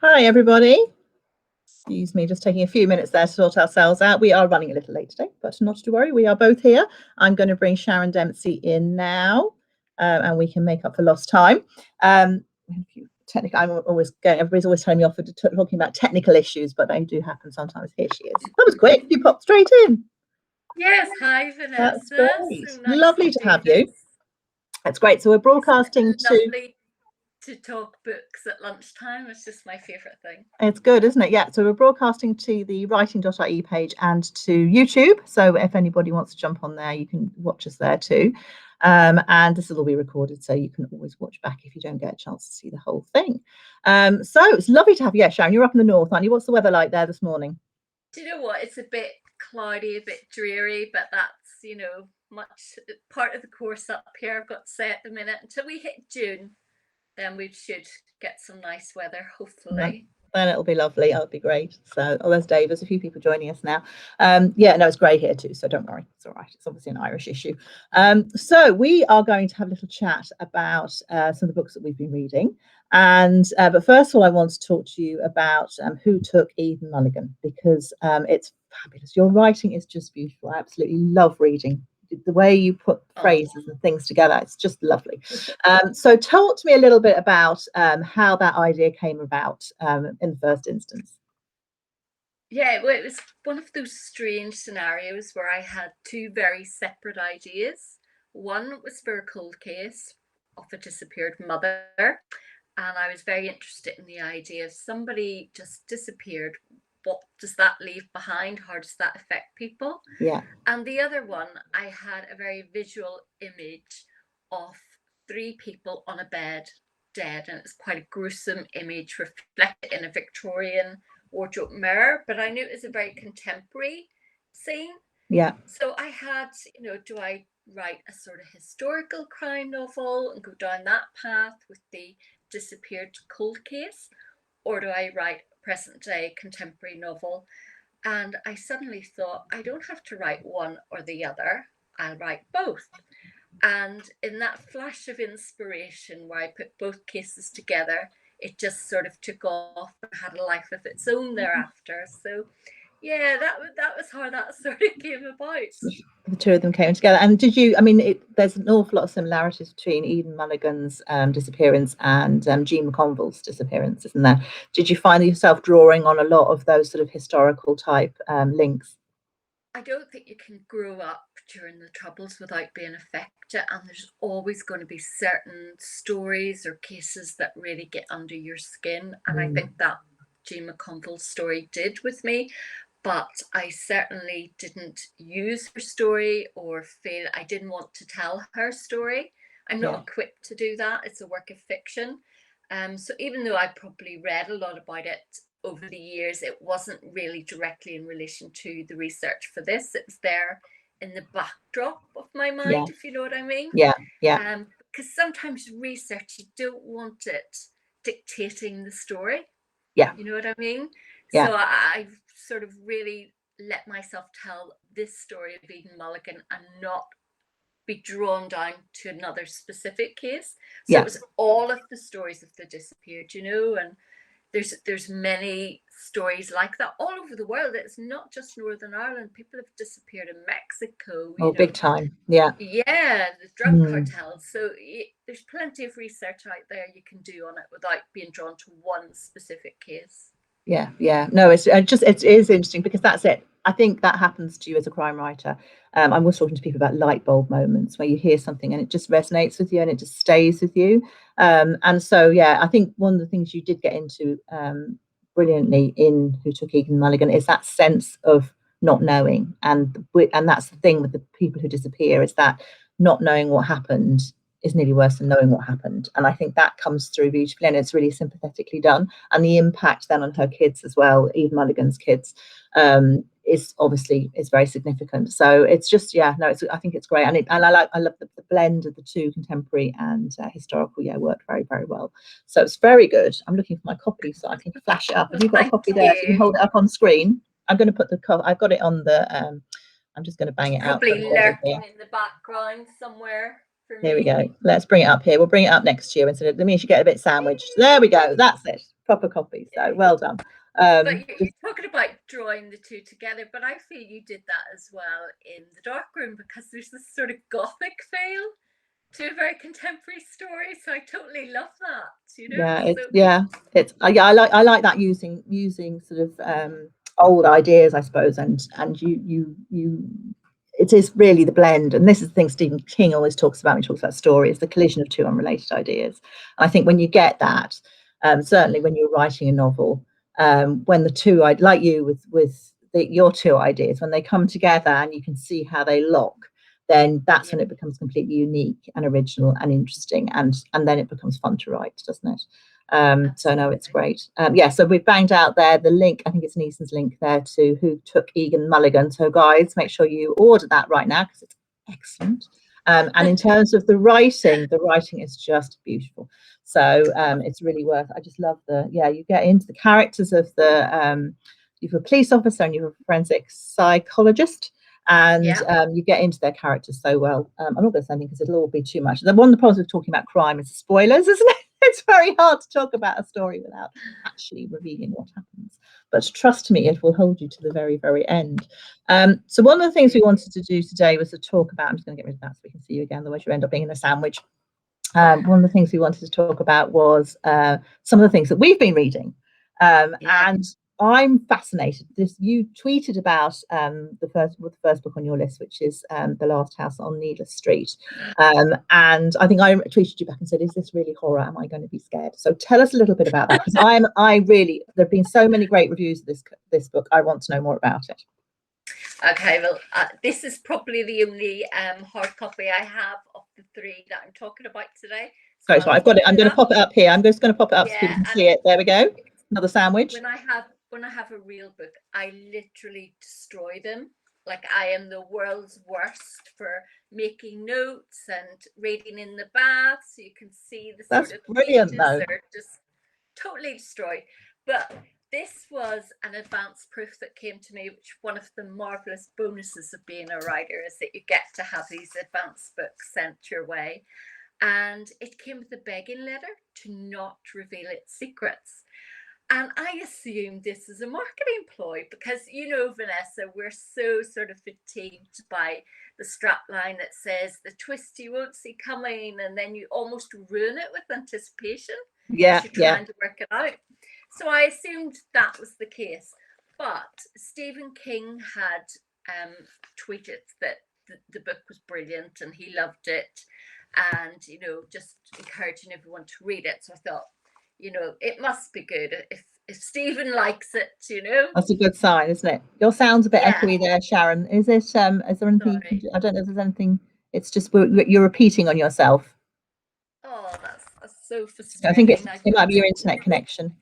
Hi, everybody. Excuse me, just taking a few minutes there to sort ourselves out. We are running a little late today, but not to worry, we are both here. I'm going to bring Sharon Dempsey in now, and we can make up for lost time. I'm always going, everybody's always telling me off for talking about technical issues, but they do happen sometimes. Here she is. That was quick. You popped straight in. Yes, hi Vanessa. That's great. So nice Lovely to do have this. you. That's great. So we're broadcasting Isn't it to. lovely to talk books at lunchtime? It's just my favourite thing. It's good, isn't it? Yeah. So we're broadcasting to the writing.ie page and to YouTube. So if anybody wants to jump on there, you can watch us there too. And this will all be recorded, so you can always watch back if you don't get a chance to see the whole thing. So it's lovely to have you. Yeah, Sharon, you're up in the north, aren't you? What's the weather like there this morning? Do you know what? It's a bit cloudy, a bit dreary, but that's, much part of the course up here. I've got to say at the minute, until we hit June, then we should get some nice weather, hopefully. Then it'll be lovely. It'll be great. So, there's Dave. There's a few people joining us now. Yeah, no, it's grey here too. So don't worry. It's all right. It's obviously an Irish issue. So we are going to have a little chat about some of the books that we've been reading. But first of all, I want to talk to you about Who Took Eden Mulligan, because it's fabulous. Your writing is just beautiful. I absolutely love reading the way you put phrases and things together. It's just lovely. So talk to me a little bit about how that idea came about in the first instance. Yeah, well, it was one of those strange scenarios where I had two very separate ideas. One was for a cold case of a disappeared mother, and I was very interested in the idea of somebody just disappeared. What does that leave behind? How does that affect people? Yeah. And the other one, I had a very visual image of three people on a bed dead, and it's quite a gruesome image reflected in a Victorian wardrobe mirror, but I knew it was a very contemporary scene. Yeah. So I had, do I write a sort of historical crime novel and go down that path with the disappeared cold case, or do I write a present day contemporary novel? And I suddenly thought, I don't have to write one or the other, I'll write both. And in that flash of inspiration where I put both cases together, it just sort of took off and had a life of its own thereafter. So yeah, that was how that sort of came about. The two of them came together. And did you, I mean, there's an awful lot of similarities between Eden Mulligan's disappearance and Jean McConville's disappearance, isn't there? Did you find yourself drawing on a lot of those sort of historical type links? I don't think you can grow up during the Troubles without being affected, and there's always going to be certain stories or cases that really get under your skin. And I think that Jean McConville's story did with me, but I certainly didn't use her story or feel I didn't want to tell her story. I'm not equipped to do that. It's a work of fiction. So even though I probably read a lot about it over the years, it wasn't really directly in relation to the research for this. It was there in the backdrop of my mind, if you know what I mean. Yeah, yeah. Because sometimes research, you don't want it dictating the story. Yeah. You know what I mean? Yeah. So I've sort of really let myself tell this story of Eden Mulligan and not be drawn down to another specific case. So it was all of the stories of the disappeared, and there's many stories like that all over the world. It's not just Northern Ireland. People have disappeared in Mexico. Big time. Yeah. Yeah, the drug cartels. So there's plenty of research out there you can do on it without being drawn to one specific case. Yeah. No, it is interesting because that's it. I think that happens to you as a crime writer. I'm always talking to people about light bulb moments where you hear something and it just resonates with you and it just stays with you. And so, yeah, I think one of the things you did get into brilliantly in Who Took Eden Mulligan is that sense of not knowing. And that's the thing with the people who disappear, is that not knowing what happened is nearly worse than knowing what happened. And I think that comes through beautifully, and it's really sympathetically done. And the impact then on her kids as well, Eve Mulligan's kids, is very significant. So it's just, I think it's great. And I love the blend of the two, contemporary and historical, worked very, very well. So it's very good. I'm looking for my copy so I can flash it up. Have you got a copy there? So you can hold it up on screen. I'm going to put I've got it on the, I'm just going to bang it out. Probably lurking in the background somewhere. Here we go. Let's bring it up here. We'll bring it up next to you instead of, that means you get a bit sandwiched. There we go. That's it. proper copy. So well done. But you're talking about drawing the two together, but I feel you did that as well in The Dark Room, because there's this sort of gothic feel to a very contemporary story. So I totally love that. You know, I like that using sort of old ideas, I suppose, and you it is really the blend, and this is the thing Stephen King always talks about when he talks about story, is the collision of two unrelated ideas. I think when you get that, certainly when you're writing a novel, when the two, like you with your two ideas, when they come together and you can see how they lock, then that's when it becomes completely unique and original and interesting, and then it becomes fun to write, doesn't it? So no, it's great. So we've banged out there the link. I think it's Neeson's link there to Who Took Eden Mulligan. So guys, make sure you order that right now because it's excellent. And in terms of the writing is just beautiful. So it's really worth. I just love you get into the characters of you have a police officer and you have a forensic psychologist. And you get into their characters so well. I'm not going to say anything because it'll all be too much. One of the problems with talking about crime is the spoilers, isn't it? It's very hard to talk about a story without actually revealing what happens. But trust me, it will hold you to the very, very end. So one of the things we wanted to do today was to talk about, I'm just going to get rid of that so we can see you again, otherwise you end up being in a sandwich. One of the things we wanted to talk about was some of the things that we've been reading. And I'm fascinated. You tweeted about the first book on your list, which is The Last House on Needless Street. And I think I tweeted you back and said, "Is this really horror? Am I going to be scared?" So tell us a little bit about that, because there have been so many great reviews of this book. I want to know more about it. Okay, well, this is probably the only hard copy I have of the three that I'm talking about today. So I've got it. I'm going to pop it up here. I'm just going to pop it up so people can see it. There we go. Another sandwich. When I have a real book, I literally destroy them. Like, I am the world's worst for making notes and reading in the bath, so you can see the That's sort of brilliant, pages though. are just totally destroyed. But this was an advanced proof that came to me, which one of the marvelous bonuses of being a writer is that you get to have these advanced books sent your way. And it came with a begging letter to not reveal its secrets. And I assumed this is a marketing ploy because, you know, Vanessa, we're so sort of fatigued by the strapline that says the twist you won't see coming, and then you almost ruin it with anticipation. Yeah, you're trying to work it out. So I assumed that was the case. But Stephen King had tweeted that the book was brilliant and he loved it, and, you know, just encouraging everyone to read it. So I thought, you know, it must be good if Stephen likes it, you know. That's a good sign, isn't it? Your sound's a bit echoey there, Sharon. Is it? Is there anything you can do? I don't know if there's anything. It's just you're repeating on yourself. Oh, that's so frustrating. I think it might be your internet connection.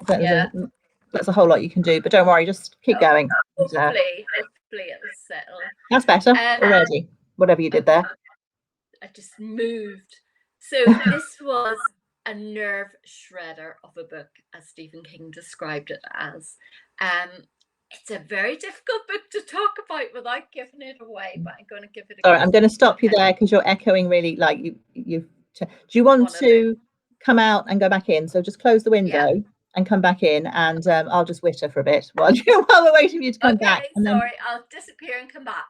That's a whole lot you can do, but don't worry, just keep going. Hopefully it'll settle. That's better already. Whatever you did there. I just moved. So this was a nerve shredder of a book, as Stephen King described it as. It's a very difficult book to talk about without giving it away, but I'm going to give it a go. All right, I'm going to stop you there because you're echoing really. Like do you want to come out and go back in? So just close the window and come back in, and I'll just witter for a bit while we're waiting for you to come back. And sorry, I'll disappear and come back.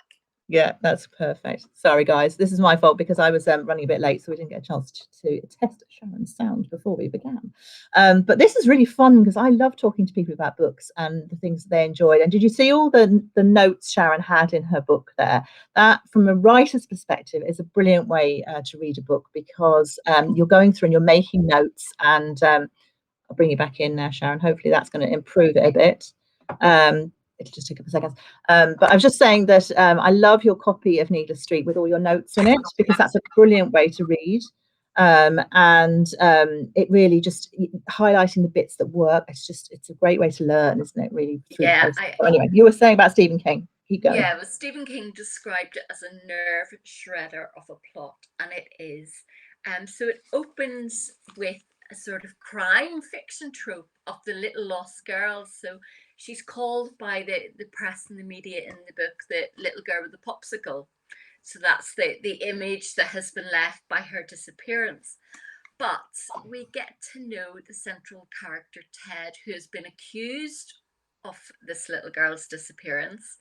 Yeah, that's perfect. Sorry, guys. This is my fault because I was running a bit late, so we didn't get a chance to test Sharon's sound before we began. But this is really fun because I love talking to people about books and the things that they enjoyed. And did you see all the notes Sharon had in her book there? That, from a writer's perspective, is a brilliant way to read a book because you're going through and you're making notes. And I'll bring you back in now, Sharon. Hopefully that's going to improve it a bit. It'll just take a couple of seconds. But I was just saying that I love your copy of Needless Street with all your notes in it, because that's a brilliant way to read. And it really just highlighting the bits that work. It's a great way to learn, isn't it? Really. Anyway, you were saying about Stephen King. Keep going. Yeah, well, Stephen King described it as a nerve shredder of a plot, and it is. So it opens with a sort of crime fiction trope of the little lost girl. So she's called by the press and the media in the book the little girl with the popsicle. So that's the image that has been left by her disappearance. But we get to know the central character, Ted, who has been accused of this little girl's disappearance.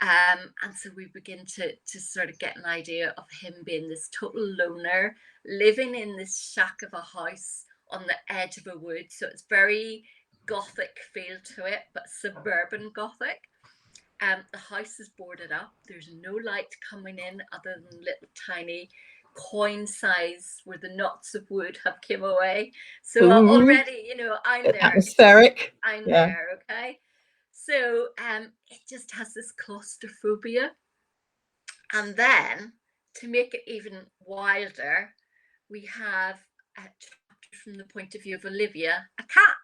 And so we begin to sort of get an idea of him being this total loner, living in this shack of a house on the edge of a wood. So it's very gothic feel to it, but suburban gothic. The house is boarded up. There's no light coming in other than little tiny coin size where the knots of wood have come away. So already, you know, I'm there. Atmospheric. I'm there, okay? So it just has this claustrophobia. And then to make it even wilder, we have a chapter from the point of view of Olivia, a cat.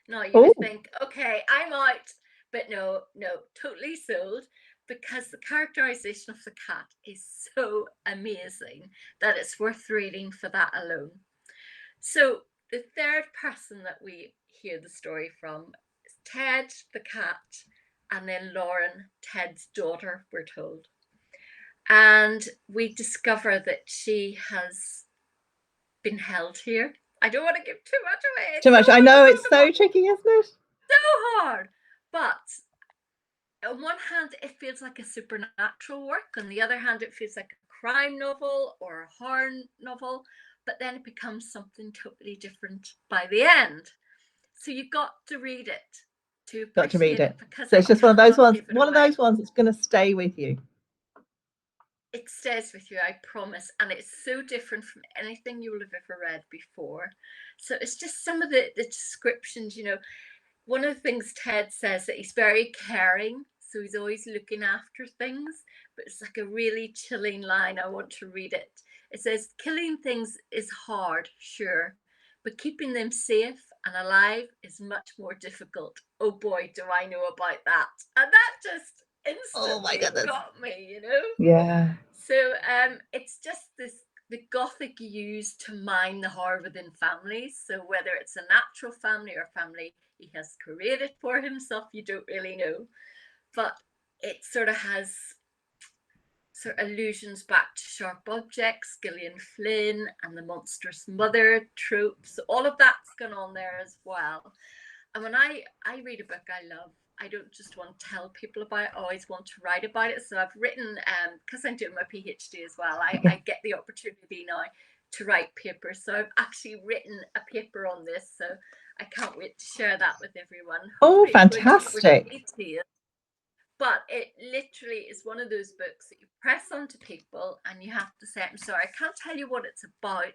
Now you would think, okay, I'm out, but no, totally sold, because the characterization of the cat is so amazing that it's worth reading for that alone. So the third person that we hear the story from is Ted, the cat, and then Lauren, Ted's daughter, we're told. And we discover that she has been held here. I don't want to give too much away. Too much. I know, it's so tricky, isn't it? So hard. But on one hand, it feels like a supernatural work. On the other hand, it feels like a crime novel or a horror novel. But then it becomes something totally different by the end. So you've got to read it. Got to read it. Because so it's just one of those ones. One of those ones that's going to stay with you. It stays with you, I promise. And it's so different from anything you will have ever read before. So it's just some of the descriptions, you know. One of the things Ted says that he's very caring. So he's always looking after things. But it's like a really chilling line. I want to read it. It says, killing things is hard, sure. But keeping them safe and alive is much more difficult. Oh boy, do I know about that. And that just instantly got me, you know? Yeah. So it's just the gothic used to mine the horror within families. So whether it's a natural family or a family he has created for himself, you don't really know. But it sort of has sort of allusions back to sharp objects, Gillian Flynn and the monstrous mother tropes. All of that's gone on there as well. And when I read a book I love, I don't just want to tell people about it, I always want to write about it. So I've written, because I'm doing my PhD as well, I get the opportunity now to write papers. So I've actually written a paper on this. So I can't wait to share that with everyone. Oh, fantastic. But it literally is one of those books that you press onto people and you have to say, I'm sorry, I can't tell you what it's about.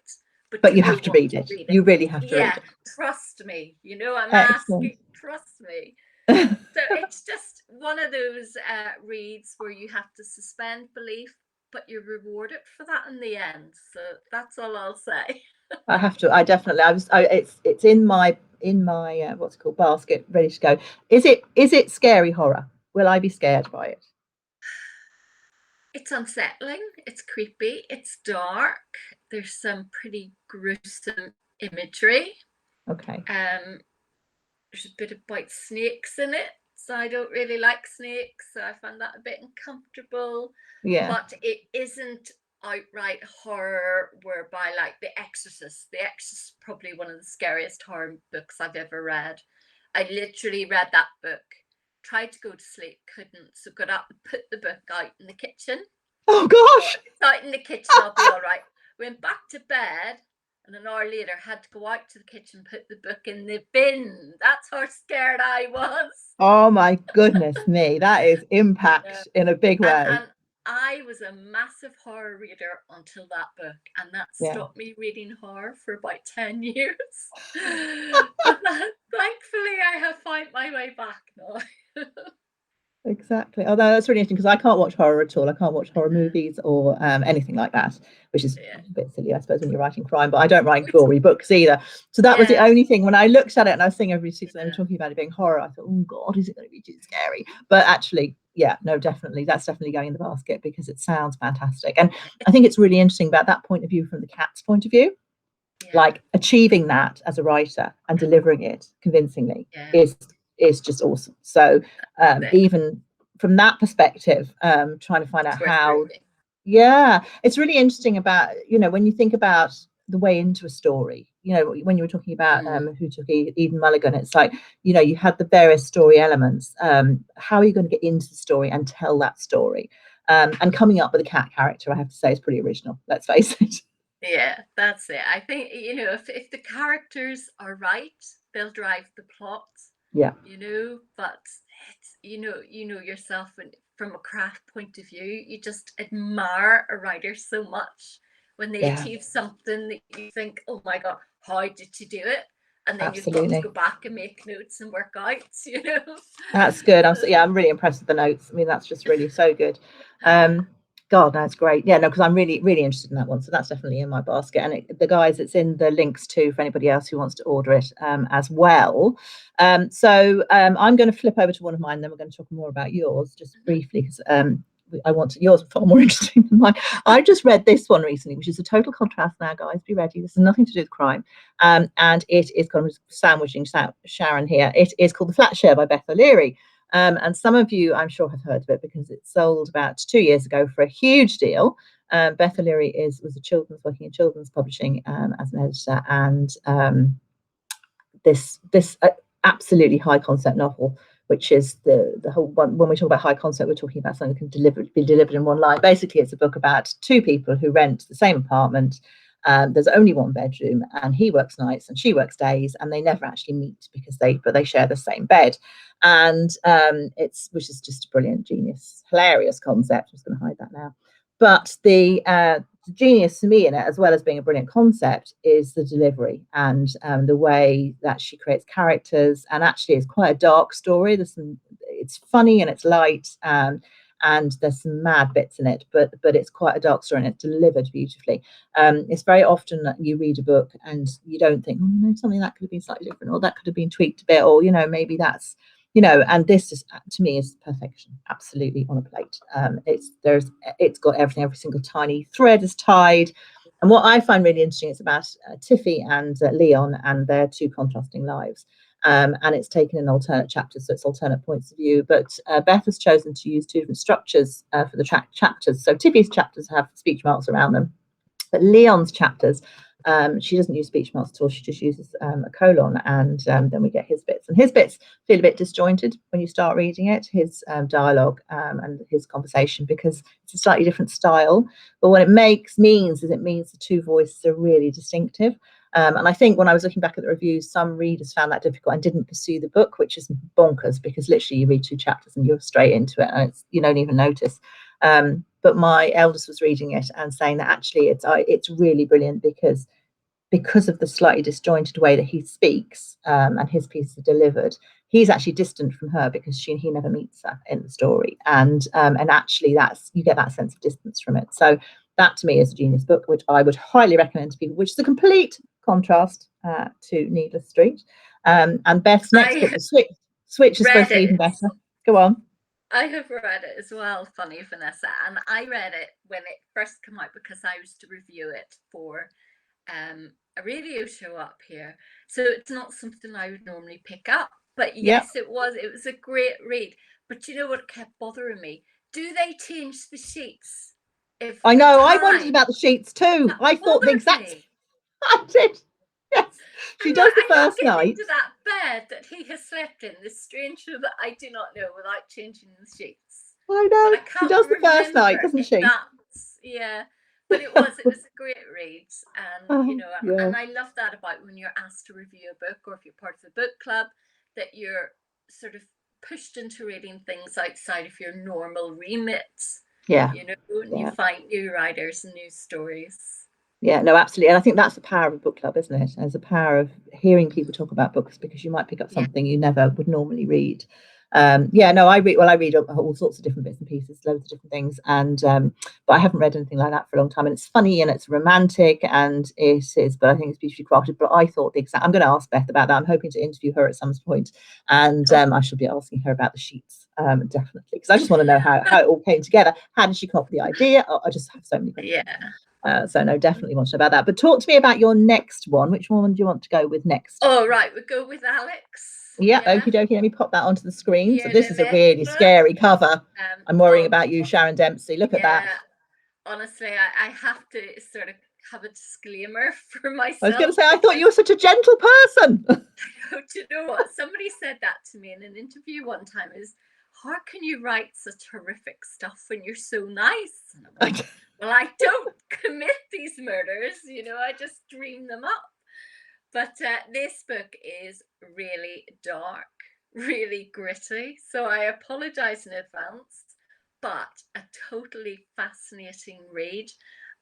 But you have to read it. You really have to read it. Trust me. You know, I'm asking, trust me. So it's just one of those reads where you have to suspend belief, but you're rewarded for that in the end. So that's all I'll say. I have to. I definitely. It's in my what's it called, basket, ready to go. Is it scary horror? Will I be scared by it? It's unsettling. It's creepy. It's dark. There's some pretty gruesome imagery. Okay. There's a bit about snakes in it, so I don't really like snakes, so I find that a bit uncomfortable. Yeah. But it isn't outright horror whereby, like The Exorcist. The Exorcist is probably one of the scariest horror books I've ever read. I literally read that book, tried to go to sleep, couldn't, so got up and put the book out in the kitchen. Oh gosh! It's out in the kitchen, I'll be all right. Went back to bed, and an hour later had to go out to the kitchen, put the book in the bin. That's how scared I was. Oh my goodness me, that is impact in a big way. And I was a massive horror reader until that book, and that stopped me reading horror for about 10 years. But thankfully, I have found my way back now. Exactly. Oh, that's really interesting, because I can't watch horror at all. I can't watch horror movies or anything like that, which is a bit silly, I suppose, when you're writing crime. But I don't write gory books either. So that was the only thing. When I looked at it and I was seeing everybody talking about it being horror, I thought, oh God, is it going to be too scary? But actually, yeah, no, definitely, that's definitely going in the basket, because it sounds fantastic. And I think it's really interesting about that point of view from the cat's point of view. Like achieving that as a writer and delivering it convincingly is just awesome. So even from that perspective, trying to find out how it's really interesting about, you know, when you think about the way into a story. You know, when you were talking about Who Took Eden Mulligan, it's like, you know, you had the various story elements. How are you going to get into the story and tell that story? And coming up with a cat character, I have to say, is pretty original. Let's face it. Yeah, that's it. I think, you know, if the characters are right, they'll drive the plot. Yeah. You know, but it's, you know yourself, and from a craft point of view, you just admire a writer so much when they Yeah. achieve something that you think, oh my god, how did you do it? And then you've got to Absolutely. go back and make notes and work out, you know. That's good. I'm really impressed with the notes. I mean, that's just really so good. God, that's great. Yeah, no, because I'm really, really interested in that one. So that's definitely in my basket. And the guys, it's in the links too for anybody else who wants to order it as well. So I'm going to flip over to one of mine, then we're going to talk more about yours just briefly, because I want yours far more interesting than mine. I just read this one recently, which is a total contrast now, guys. Be ready. This has nothing to do with crime. And it is kind of sandwiching Sharon here. It is called The Flat Share by Beth O'Leary. And some of you, I'm sure, have heard of it because it sold about 2 years ago for a huge deal. Beth O'Leary was working in children's publishing as an editor, and this absolutely high concept novel, which is the whole one. When we talk about high concept, we're talking about something that can be delivered in one line. Basically, it's a book about two people who rent the same apartment. There's only one bedroom, and he works nights and she works days, and they never actually meet because they share the same bed. And which is just a brilliant, genius, hilarious concept. I'm just going to hide that now. But the genius to me in it, as well as being a brilliant concept, is the delivery and the way that she creates characters. And actually, it's quite a dark story. It's funny and it's light, and there's some mad bits in it, but it's quite a dark story and it's delivered beautifully. It's very often that you read a book and you don't think, oh, you know, something that could have been slightly different, or that could have been tweaked a bit, or, you know, maybe that's, you know, and this is, to me, is perfection, absolutely on a plate. It's got everything, every single tiny thread is tied. And what I find really interesting is about Tiffy and Leon and their two contrasting lives. And it's taken in alternate chapters, so it's alternate points of view. But Beth has chosen to use two different structures for the chapters. So Tiffy's chapters have speech marks around them, but Leon's chapters, she doesn't use speech marks at all. She just uses a colon, and then we get his bits. And his bits feel a bit disjointed when you start reading it, his dialogue and his conversation, because it's a slightly different style. But what it means the two voices are really distinctive. And I think when I was looking back at the reviews, some readers found that difficult and didn't pursue the book, which is bonkers, because literally you read two chapters and you're straight into it, and you don't even notice. But my eldest was reading it and saying that actually it's really brilliant because of the slightly disjointed way that he speaks, and his pieces are delivered. He's actually distant from her because he never meets her in the story, and actually you get that sense of distance from it. So that to me is a genius book, which I would highly recommend to people, which is a complete contrast to Needless Street. And Beth's next book, The Switch, is supposed to be even better. Go on. I have read it as well, funny Vanessa, and I read it when it first came out because I was to review it for a radio show up here. So it's not something I would normally pick up. But yes, it was a great read. But you know what kept bothering me? Do they change the sheets? I know, I wondered about the sheets too. I thought the exact I did. Yes. She does the first night. Into that bed that he has slept in, this stranger that I do not know, without changing the sheets. I know. She does the first night, doesn't she? Yeah. But it was a great read. And you know, yeah. and I love that about when you're asked to review a book, or if you're part of the book club, that you're sort of pushed into reading things outside of your normal remits. Yeah. You know, and you find new writers and new stories. Yeah, no, absolutely. And I think that's the power of a book club, isn't it? There's a power of hearing people talk about books, because you might pick up something you never would normally read. I read all sorts of different bits and pieces, loads of different things, and but I haven't read anything like that for a long time. And it's funny and it's romantic and it is, but I think it's beautifully crafted. But I thought I'm going to ask Beth about that. I'm hoping to interview her at some point, and I should be asking her about the sheets, definitely, because I just want to know how it all came together. How did she come up with the idea? I just have so many questions. So no, definitely want to know about that. But talk to me about your next one. Which one do you want to go with next? Oh, right, we'll go with Alex. Yeah, okie dokie. Let me pop that onto the screen. So this is a really scary cover. I'm worrying about you, Sharon Dempsey. Look at that. Honestly, I have to sort of have a disclaimer for myself. I was going to say, I thought you were such a gentle person. Do you know what? Somebody said that to me in an interview one time, is, how can you write such horrific stuff when you're so nice? And I'm like, well, I don't commit these murders, you know, I just dream them up. But this book is really dark, really gritty. So I apologize in advance, but a totally fascinating read,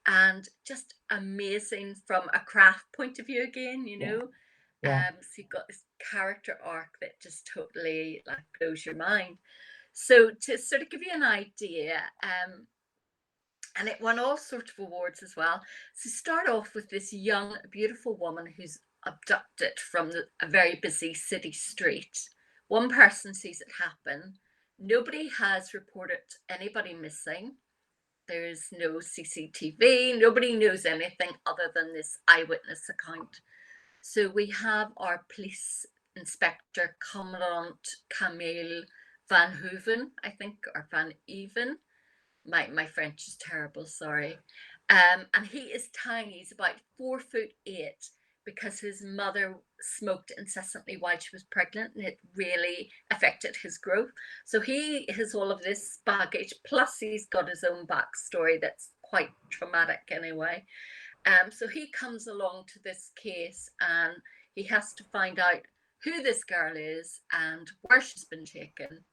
and just amazing from a craft point of view again, you know. Yeah. So you've got this character arc that just totally like blows your mind. So to sort of give you an idea, and it won all sorts of awards as well. So start off with this young, beautiful woman who's abducted from a very busy city street. One person sees it happen. Nobody has reported anybody missing. There's no CCTV. Nobody knows anything other than this eyewitness account. So we have our police inspector, Commandant Camille Van Hoeven, I think, or Van Even. My French is terrible, sorry. And he is tiny. He's about 4'8", because his mother smoked incessantly while she was pregnant, and it really affected his growth. So he has all of this baggage, plus he's got his own backstory that's quite traumatic anyway. So he comes along to this case, and he has to find out who this girl is and where she's been taken.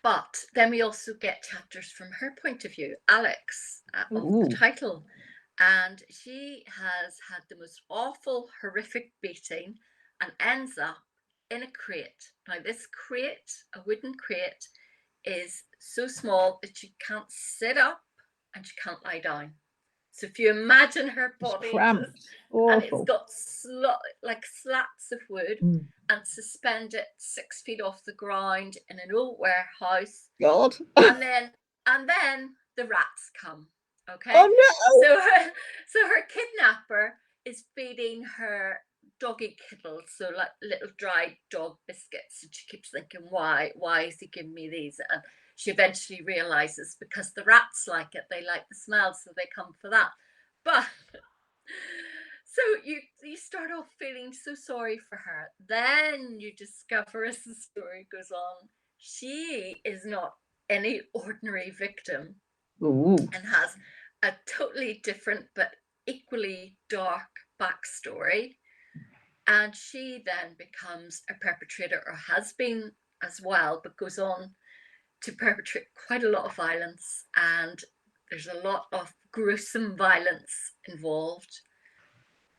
But then we also get chapters from her point of view, Alex, of the title. And she has had the most awful, horrific beating and ends up in a crate. Now, this crate, a wooden crate, is so small that she can't sit up and she can't lie down. So if you imagine her body, and it's got like slats of wood and suspended 6 feet off the ground in an old warehouse. God. and then the rats come. Okay. Oh no. So her kidnapper is feeding her doggy kittles, so like little dried dog biscuits, and she keeps thinking, why is he giving me these? And she eventually realizes because the rats like it, they like the smell, so they come for that. But so you start off feeling so sorry for her. Then you discover, as the story goes on, she is not any ordinary victim. And has a totally different but equally dark backstory. And she then becomes a perpetrator, or has been as well, but goes on to perpetrate quite a lot of violence, and there's a lot of gruesome violence involved.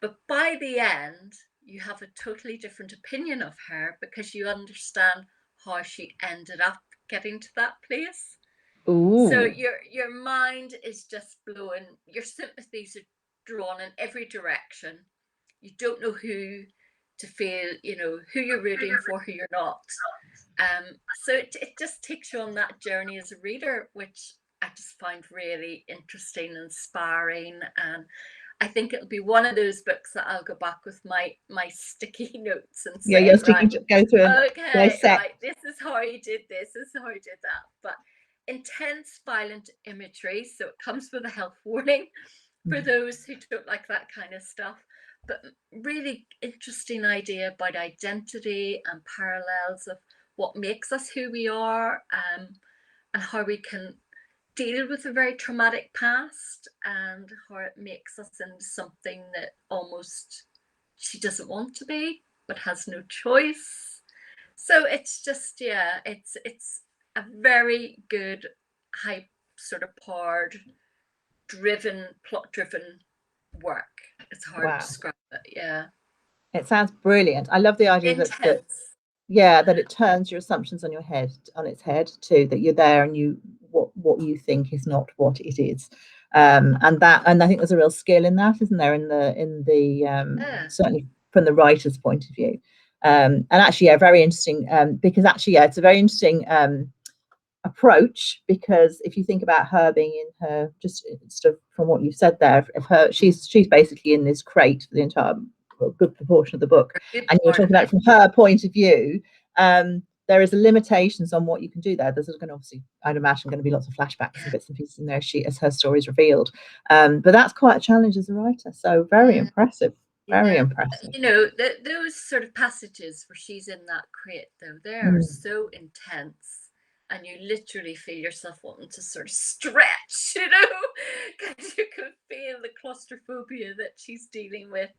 But by the end, you have a totally different opinion of her, because you understand how she ended up getting to that place. So your mind is just blown. Your sympathies are drawn in every direction. You don't know who to feel, you know, who you're rooting for, who you're not. So it just takes you on that journey as a reader, which I just find really interesting, inspiring, and I think it'll be one of those books that I'll go back with my sticky notes and say, you're right, go through and right, this is how he did this is how he did that. But intense, violent imagery, so it comes with a health warning for those who don't like that kind of stuff. But really interesting idea about identity and parallels of what makes us who we are, and how we can deal with a very traumatic past, and how it makes us into something that almost she doesn't want to be, but has no choice. So it's just, yeah, it's a very good, high sort of powered, plot driven work. It's hard to describe it. Yeah, it sounds brilliant. I love the idea that it turns your assumptions on its head too, that you're there and you what you think is not what it is. And I think there's a real skill in that, isn't there, in the certainly from the writer's point of view. And actually, very interesting, because actually, it's a very interesting approach, because if you think about her being in her, just sort of from what you've said there, of her, she's basically in this crate for the entire good proportion of the book, and you're talking about it from her point of view. there is limitations on what you can do there. There's going to obviously, I'd imagine, going to be lots of flashbacks and bits and pieces in there as her story is revealed. But that's quite a challenge as a writer. So very impressive. Very impressive. You know, those sort of passages where she's in that crate, though, they are so intense, and you literally feel yourself wanting to sort of stretch, you know, because you can feel the claustrophobia that she's dealing with,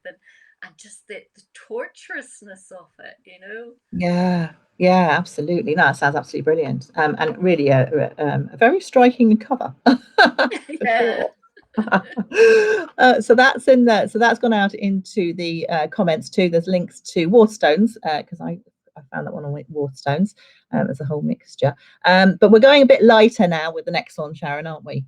and just the torturousness of it, you know. Yeah, absolutely. No, it sounds absolutely brilliant. And really a very striking cover for sure. So that's in there. So that's gone out into the comments too. There's links to Waterstones because I found that one on Waterstones as a whole mixture. But we're going a bit lighter now with the next one, Sharon, aren't we?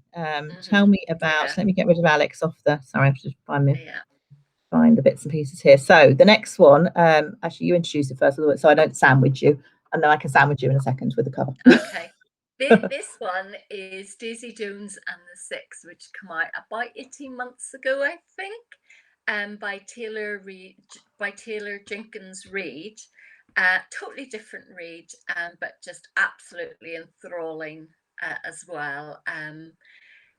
Tell me about. Let me get rid of Alex off the. Sorry, I have to find the bits and pieces here. So the next one, actually, you introduce it first, so I don't sandwich you, and then I can sandwich you in a second with the cover. Okay. This one is Daisy Jones and the Six, which came out about 18 months ago, I think, by Taylor Jenkins Reid. Totally different read, but just absolutely enthralling as well.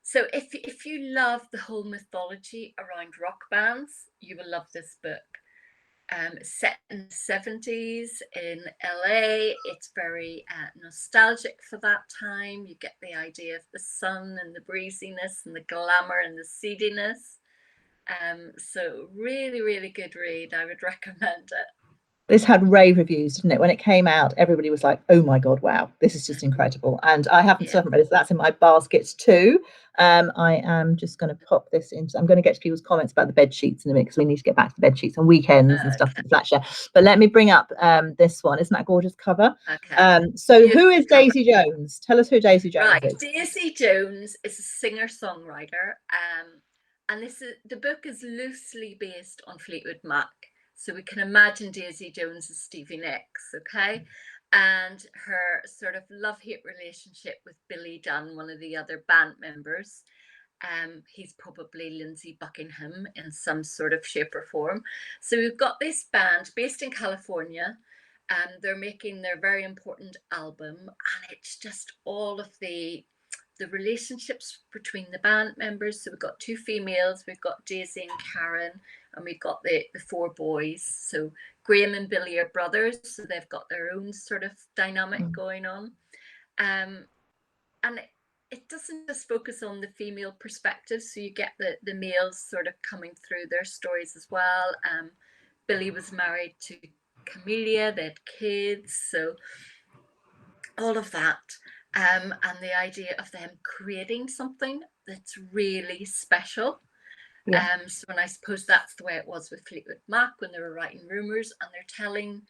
So if you love the whole mythology around rock bands, you will love this book. Set in the 70s in LA. It's very nostalgic for that time. You get the idea of the sun and the breeziness and the glamour and the seediness. So really, really good read. I would recommend it. This had rave reviews, didn't it? When it came out, everybody was like, "Oh my god, wow, this is just incredible!" And I haven't read it, so that's in my basket too. I am just going to pop this into. I'm going to get to people's comments about the bed sheets in a minute because we need to get back to the bed sheets on weekends and stuff. Flatshare. But let me bring up this one. Isn't that a gorgeous cover? Okay. So who is Daisy Jones? Tell us who Daisy Jones is. Daisy Jones is a singer-songwriter, and the book is loosely based on Fleetwood Mac. So we can imagine Daisy Jones as Stevie Nicks, okay? And her sort of love-hate relationship with Billy Dunn, one of the other band members. He's probably Lindsey Buckingham in some sort of shape or form. So we've got this band based in California, and they're making their very important album, and it's just all of the relationships between the band members. So we've got two females, we've got Daisy and Karen, and we've got the four boys. So Graham and Billy are brothers, so they've got their own sort of dynamic going on. And it doesn't just focus on the female perspective, so you get the males sort of coming through their stories as well. Billy was married to Camellia, they had kids, so all of that. And the idea of them creating something that's really special. So, and I suppose that's the way it was with Fleetwood Mac when they were writing Rumours, and they're telling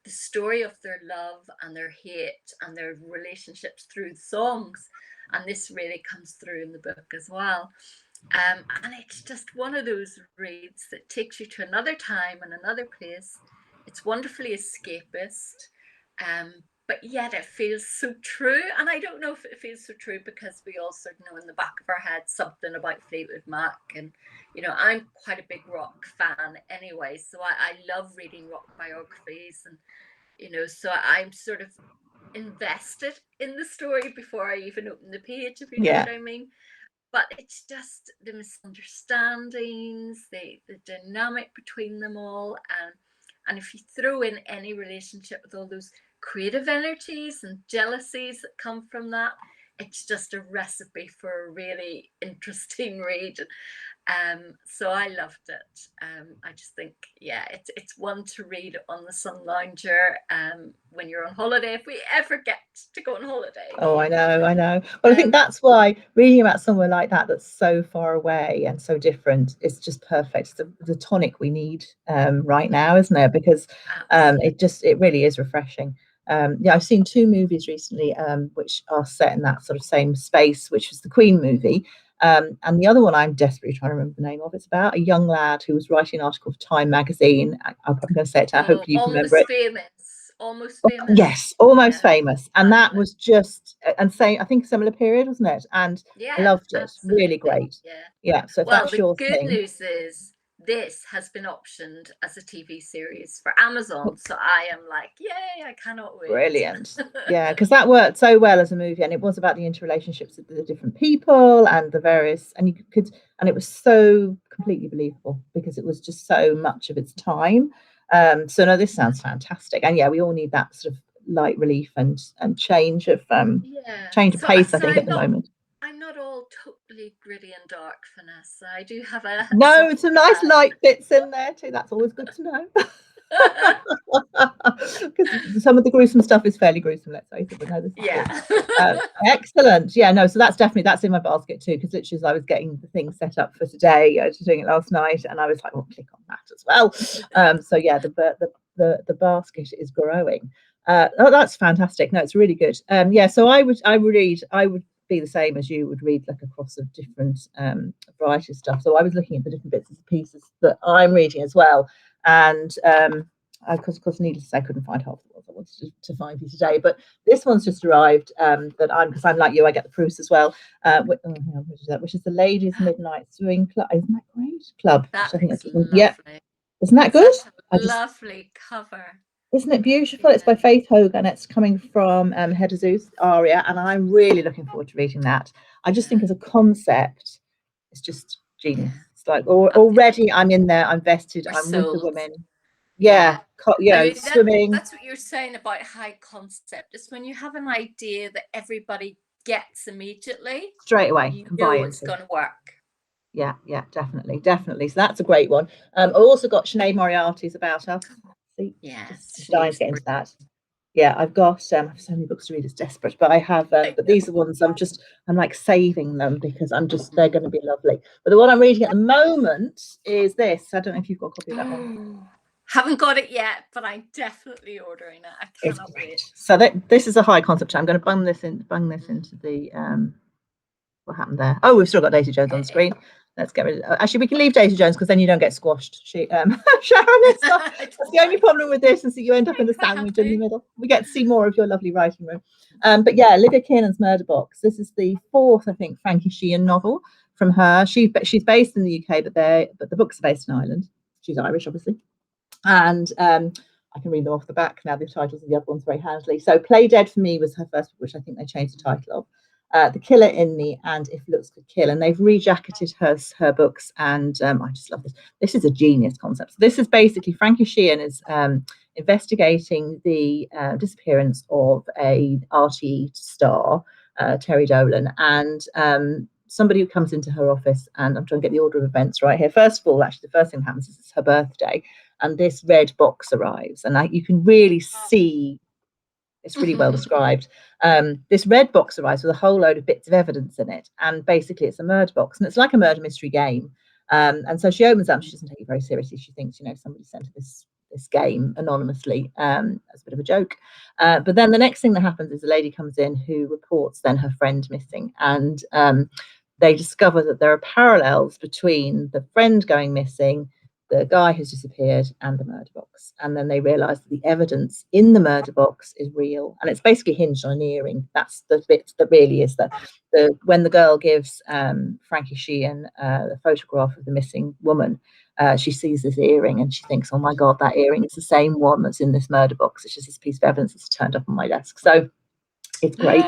the story of their love and their hate and their relationships through the songs. And this really comes through in the book as well. And it's just one of those reads that takes you to another time and another place. It's wonderfully escapist. But yet it feels so true. And I don't know if it feels so true because we all sort of know in the back of our head something about Fleetwood Mac. And, you know, I'm quite a big rock fan anyway. So I love reading rock biographies. And, you know, so I'm sort of invested in the story before I even open the page, if you know what I mean. But it's just the misunderstandings, the dynamic between them all. And if you throw in any relationship with all those creative energies and jealousies that come from that, it's just a recipe for a really interesting read. So I loved it. I just think, yeah, it's one to read on the Sun Lounger when you're on holiday, if we ever get to go on holiday. Oh, I know. Well, I think that's why reading about somewhere like that that's so far away and so different is just perfect. It's the tonic we need right now, isn't it? Because it really is refreshing. I've seen two movies recently which are set in that sort of same space, which was the Queen movie. And the other one I'm desperately trying to remember the name of. It's about a young lad who was writing an article for Time magazine. I'm probably going to say it. I hope you can remember it. Almost Famous. Yes, Almost Famous. And that was just, and same, I think similar period, wasn't it? And I loved it. Really great. Yeah. So if that's your thing. The good news is this has been optioned as a TV series for Amazon. So I am like, yay, I cannot wait. Brilliant. Yeah, because that worked so well as a movie, and it was about the interrelationships of the different people and the various, and you could, and it was so completely believable because it was just so much of its time. So no, this sounds fantastic, and yeah, we all need that sort of light relief and change of change of pace, I think, at the moment. I'm not all totally gritty and dark, Vanessa. I do have a no, some nice light bits in there too. That's always good to know. Because some of the gruesome stuff is fairly gruesome, let's face it. But no, this is good. Excellent. Yeah, no, so that's in my basket too, because literally as I was getting the thing set up for today, I was doing it last night, and I was like, well, click on that as well. So yeah, the basket is growing. Oh, that's fantastic. No, it's really good. Yeah, so I would be the same as you would read, like across of different variety of stuff. So I was looking at the different bits and pieces that I'm reading as well. And of course, needless to say, I couldn't find half the ones I wanted to find for you today. But this one's just arrived. Because I'm like you, I get the proofs as well. Which is the Ladies' Midnight Swing Club. Isn't that great? Club. That I think looks that's lovely. yeah. Isn't that good? Lovely cover. Isn't it beautiful? Yeah. It's by Faith Hogan. It's coming from Hedda Zeus Aria, and I'm really looking forward to reading that. I just think as a concept, it's just genius. It's like already I'm in there, I'm vested, I'm with the women. Yeah. Swimming. That's what you're saying about high concept. It's when you have an idea that everybody gets immediately. Straight away. You know it's going to work. Yeah, definitely. So that's a great one. I've also got Sinead Moriarty's About Us. Just dying to get into that. Yeah, I've got I have so many books to read, it's desperate, but I have but these are ones I'm like saving them because they're going to be lovely. But the one I'm reading at the moment is this. I don't know if you've got a copy of that one. Haven't got it yet, but I'm definitely ordering it. I cannot wait. So this is a high concept. I'm going to bung this into the what happened there? Oh, we've still got Daisy Jones on the screen. Let's get rid of it. Actually, we can leave Daisy Jones because then you don't get squashed. Sharon, it's not, that's the only problem with this is that you end up in the sandwich in the middle. We get to see more of your lovely writing room. But yeah, Olivia Kiernan's Murder Box. This is the fourth, I think, Frankie Sheehan novel from her. She's based in the UK, but the books are based in Ireland. She's Irish, obviously. And I can read them off the back now. The titles of the other ones very handily. So Play Dead for Me was her first book, which I think they changed the title of. The Killer in Me and If Looks Could Kill, and they've rejacketed her books, and I just love this. This is a genius concept. So this is basically Frankie Sheehan is investigating the disappearance of a RTE star, Terry Dolan, and somebody who comes into her office, and I'm trying to get the order of events right here. First of all, actually, the first thing that happens is it's her birthday, and this red box arrives, and you can really see. It's really well described. This red box arrives with a whole load of bits of evidence in it, and basically it's a murder box, and it's like a murder mystery game. And so she opens up. She doesn't take it very seriously. She thinks, somebody sent her this game anonymously as a bit of a joke. But then the next thing that happens is a lady comes in who reports then her friend missing, and they discover that there are parallels between the friend going missing, the guy who's disappeared, and the murder box. And then they realize that the evidence in the murder box is real, and it's basically hinged on an earring. That's the bit that really is the when the girl gives Frankie Sheehan a photograph of the missing woman, she sees this earring and she thinks, oh my god, that earring is the same one that's in this murder box. It's just this piece of evidence that's turned up on my desk. So it's great.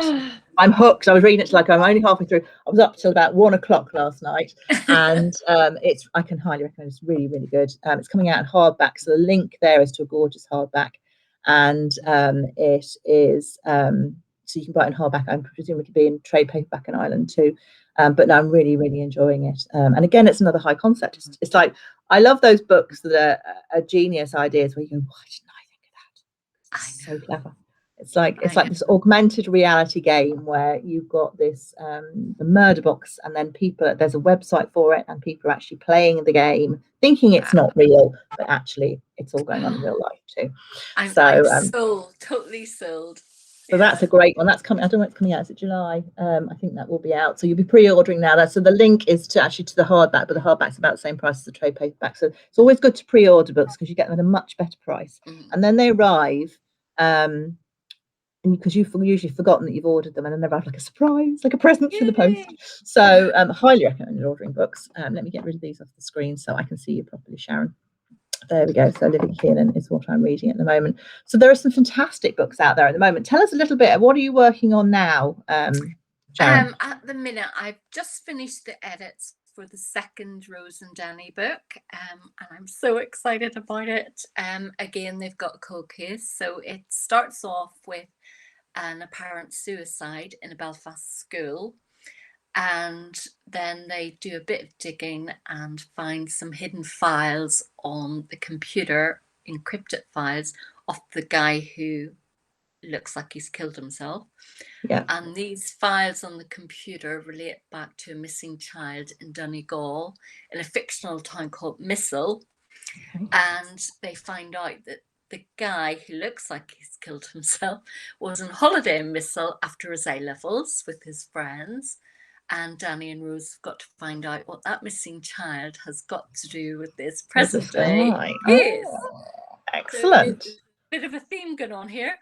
I'm hooked. I was reading it I'm only halfway through. I was up till about 1 o'clock last night, and I can highly recommend. It's really, really good. It's coming out in hardback, so the link there is to a gorgeous hardback, and it is so you can buy it in hardback. I'm presuming it could be in trade paperback in Ireland too. But no, I'm really, really enjoying it. And again, it's another high concept. It's like I love those books that are genius ideas where you go, why didn't I think of that? It's so clever. It's like this augmented reality game where you've got this the murder box, and then there's a website for it, and people are actually playing the game, thinking it's not real, but actually it's all going on in real life too. I'm sold, totally sold. So that's a great one. That's coming. I don't know when it's coming out. Is it July? I think that will be out. So you'll be pre-ordering now. So the link is to the hardback, but the hardback's about the same price as the trade paperback. So it's always good to pre-order books because you get them at a much better price, and then they arrive. and because you've usually forgotten that you've ordered them, and then they've had like a surprise, like a present from the post. Yay. So highly recommend ordering books. Let me get rid of these off the screen so I can see you properly, Sharon. There we go. So Living Kiernan is what I'm reading at the moment. So there are some fantastic books out there at the moment. Tell us a little bit. What are you working on now, Sharon? At the minute, I've just finished the edits for the second Rose and Danny book, and I'm so excited about it. Again, they've got a cold case, so it starts off with an apparent suicide in a Belfast school, and then they do a bit of digging and find some hidden files on the computer, encrypted files of the guy who looks like he's killed himself. Yeah. And these files on the computer relate back to a missing child in Donegal in a fictional town called Missile. Okay. And they find out that the guy who looks like he's killed himself was on holiday in Missile after his A-levels with his friends. And Danny and Rose have got to find out what that missing child has got to do with this present day case. Oh, excellent. So bit of a theme going on here.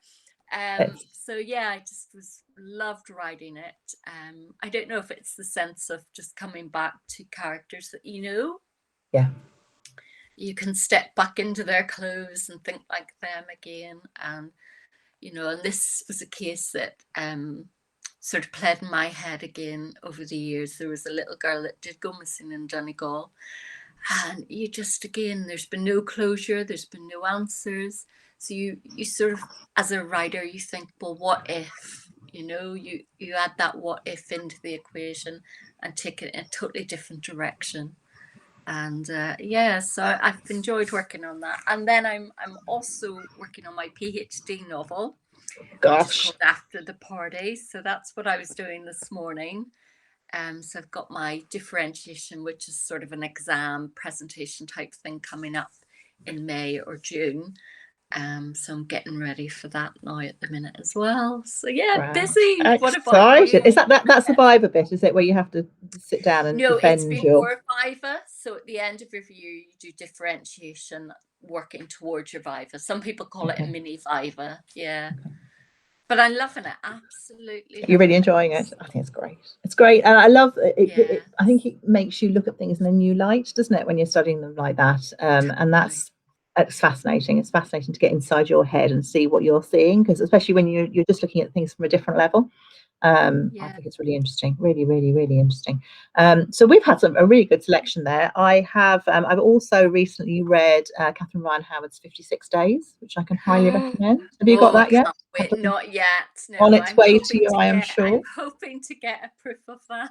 So yeah, I just loved writing it. I don't know if it's the sense of just coming back to characters that Yeah, you can step back into their clothes and think like them again. And and this was a case that sort of played in my head again over the years. There was a little girl that did go missing in Donegal, and you just, again, there's been no closure, there's been no answers. So you sort of, as a writer, you think, well, what if? You add that what if into the equation and take it in a totally different direction. And yeah, so I've enjoyed working on that. And then I'm also working on my PhD novel, which is called After the Party. So that's what I was doing this morning. So I've got my differentiation, which is sort of an exam presentation type thing coming up in May or June. So I'm getting ready for that now at the minute as well. So yeah, busy. Excited. What about you? Is that's the Viva bit? Is it where you have to sit down and No, defend it's your? before Viva. So at the end of review, you do differentiation, working towards your Viva. Some people call it a mini Viva. Yeah. Okay. But I'm loving it. Absolutely. You're really enjoying it. I think it's great. It's great. And I love it. Yeah. I think it makes you look at things in a new light, doesn't it, when you're studying them like that? And it's fascinating. It's fascinating to get inside your head and see what you're seeing, because especially when you're just looking at things from a different level. I think it's really interesting, really, really, really interesting. So we've had a really good selection there. I've also recently read Catherine Ryan Howard's 56 Days, which I can highly recommend. Have you got that yet? Not yet. No, on its way to you, I am sure. I'm hoping to get a proof of that.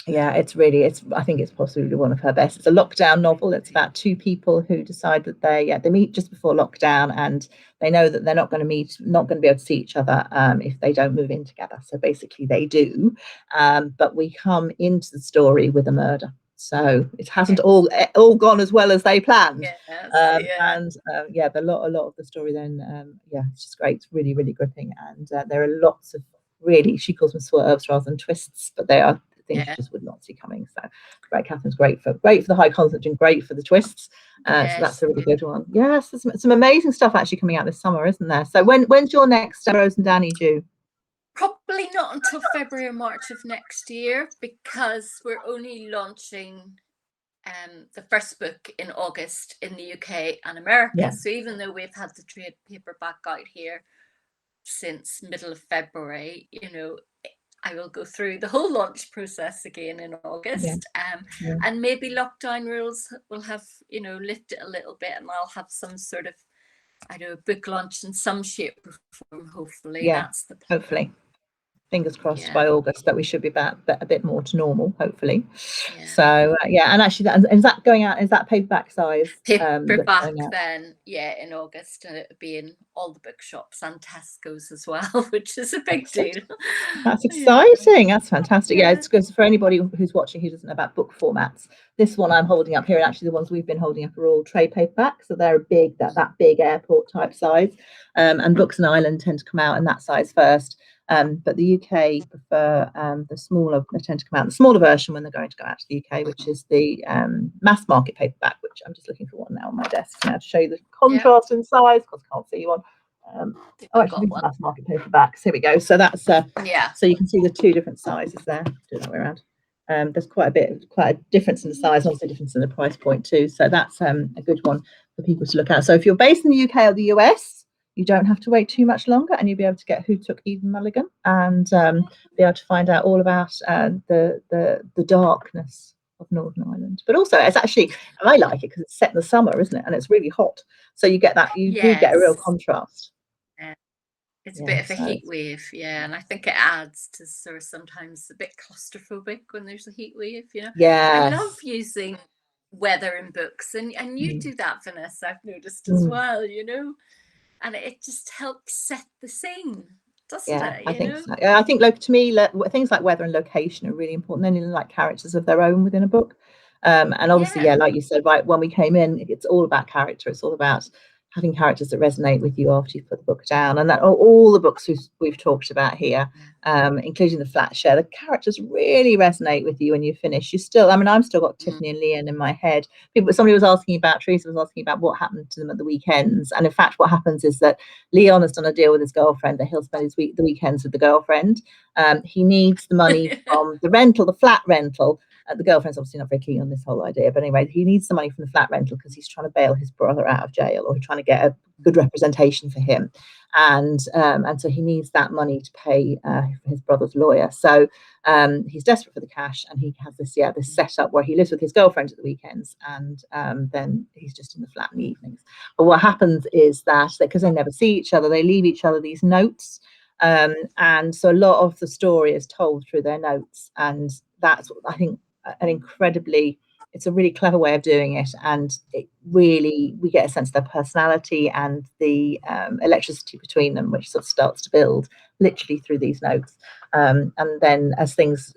Yeah, I think it's possibly one of her best. It's a lockdown novel. It's about two people who decide that they meet just before lockdown, and they know that they're not going to be able to see each other if they don't move in together. So basically they do, but we come into the story with a murder. So it hasn't all gone as well as they planned. And a lot of the story then, it's just great. It's really, really gripping. And there are lots of really, she calls them swerves rather than twists, but they are things you just would not see coming. So right, Catherine's great for the high concept and great for the twists. So that's a really good one. Yes, there's some amazing stuff actually coming out this summer, isn't there? So when's your next Rose and Danny due? Probably not until February or March of next year, because we're only launching the first book in August in the UK and America. So even though we've had the trade paperback out here since middle of February, I will go through the whole launch process again in August. And maybe lockdown rules will have lifted a little bit, and I'll have some sort of book launch in some shape or form, hopefully. That's the plan. Hopefully, fingers crossed by August that we should be back a bit more to normal, hopefully. So and actually is that going out, is that paperback size? Paperback then, in August, and it'll be in all the bookshops and Tesco's as well, which is a big deal. That's exciting. That's fantastic. It's good for anybody who's watching who doesn't know about book formats. This one I'm holding up here, and actually the ones we've been holding up are all trade paperback, so they're big, that big airport type size. And Books and Ireland tend to come out in that size first. But the UK prefer the smaller. They tend to come out in the smaller version when they're going to go out to the UK, which is the mass market paperback, which I'm just looking for one now on my desk now to show you the contrast in size, because I can't see you on think Oh, we've actually, got these are one. mass market paperbacks. Here we go. So that's Yeah. so you can see the two different sizes there. Do it that way around. There's quite a difference in the size, also a difference in the price point too. So that's a good one for people to look at. So if you're based in the UK or the US, you don't have to wait too much longer, and you'll be able to get Who Took Eden Mulligan, and be able to find out all about the darkness of Northern Ireland. But also, it's actually, I like it because it's set in the summer, isn't it? And it's really hot, so you get that, you do get a real Yes. contrast. It's a Yeah, bit of a so heat wave, yeah, and I think it adds to sort of sometimes a bit claustrophobic when there's a heat wave, you know. I love yes. using weather in books, and you Mm, do that, Vanessa, I've noticed as mm. well, you know, and it just helps set the scene, doesn't Yeah, it, I you think know? so. Yeah, I think to me, things like weather and location are really important. Then, like characters of their own within a book, and obviously, Yeah. yeah, like you said, right when we came in, it's all about character. It's all about having characters that resonate with you after you've put the book down. And that all the books we've talked about here, including the flat share, the characters really resonate with you when you finish. You still, I mean, I'm still got Mm. Tiffany and Leon in my head. Somebody was asking about, Teresa was asking about what happened to them at the weekends, and in fact, what happens is that Leon has done a deal with his girlfriend that he'll spend the weekends with the girlfriend. He needs the money from the flat rental. The girlfriend's obviously not very keen on this whole idea, but anyway, he needs the money from the flat rental because he's trying to bail his brother out of jail, or he's trying to get a good representation for him, and so he needs that money to pay for his brother's lawyer. So he's desperate for the cash, and he has this setup where he lives with his girlfriend at the weekends, and then he's just in the flat in the evenings. But what happens is that because they never see each other, they leave each other these notes. And so a lot of the story is told through their notes. And that's, I think, it's a really clever way of doing it. And we get a sense of their personality and the electricity between them, which sort of starts to build literally through these notes. And then as things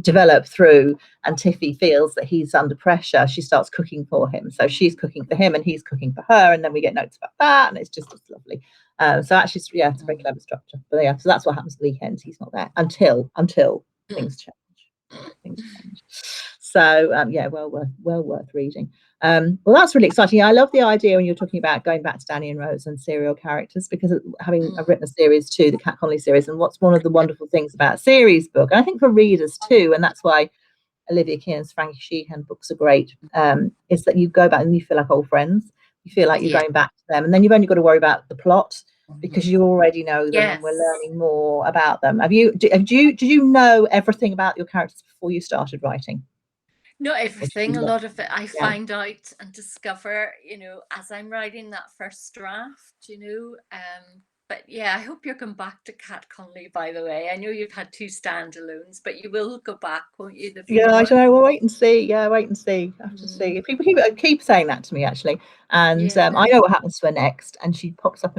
develop through, and Tiffy feels that he's under pressure, she starts cooking for him. So she's cooking for him and he's cooking for her. And then we get notes about that. And it's just lovely. So actually, yeah, it's a very clever structure. But yeah, so that's what happens at the weekends. He's not there until things change. Things change. So yeah, well worth reading. Well, that's really exciting. I love the idea when you're talking about going back to Danny and Rose and serial characters, because I've written a series too, the Cat Connolly series, and what's one of the wonderful things about a series book, and I think for readers too, and that's why Olivia Kearns, Frankie Sheehan books are great, is that you go back and you feel like old friends. You feel like you're Yeah. going back to them, and then you've only got to worry about the plot because you already know them, and we're Yes. learning more about them. Did you know everything about your characters before you started writing? Not Or did everything, you a lot of it I Yeah. find out and discover, you know, as I'm writing that first draft, you know. But yeah, I hope you're going back to Cat Connolly, by the way. I know you've had two standalones, but you will go back, won't you? There'll be Yeah, I more. don't know. We'll wait and see. Yeah, wait and see. I have to Mm, see. People keep saying that to me actually, and yeah. I know what happens to her next. And she pops up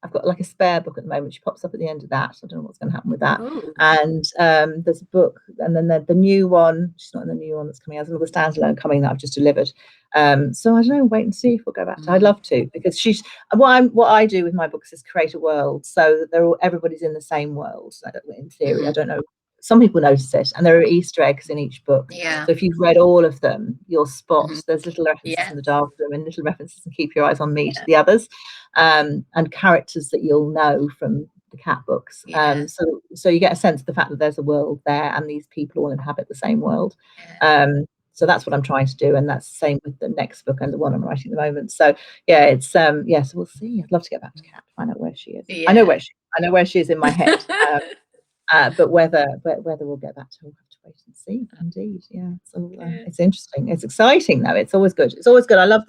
I've got like a spare book at the moment. She pops up at the end of that. So I don't know what's going to happen with that. Oh. And there's a book, and then the new one. She's not in the new one that's coming out. There's another standalone coming that I've just delivered. So I don't know. Wait and see if we'll go back to. I'd Mm, love to, because she's what I do with my books is create a world so that everybody's in the same world. In theory, I mm, don't know, some people notice it, and there are Easter eggs in each book. yeah. So if you've read all of them, you'll spot Mhm, there's little references yeah. in the Darkroom and little references in Keep Your Eyes on Me to the others, and characters that you'll know from the cat books. Yeah. So you get a sense of the fact that there's a world there, and these people all inhabit the same world. Yeah. So that's what I'm trying to do, and that's the same with the next book and the one I'm writing at the moment. So yeah, it's yeah. So we'll see. I'd love to get back to Cat, find out where she is. I know Yeah. where she is in my head. But whether we'll get back to her, we'll have to wait and see. Indeed, yeah. So Good. it's interesting. It's exciting though. It's always good. It's always good. I love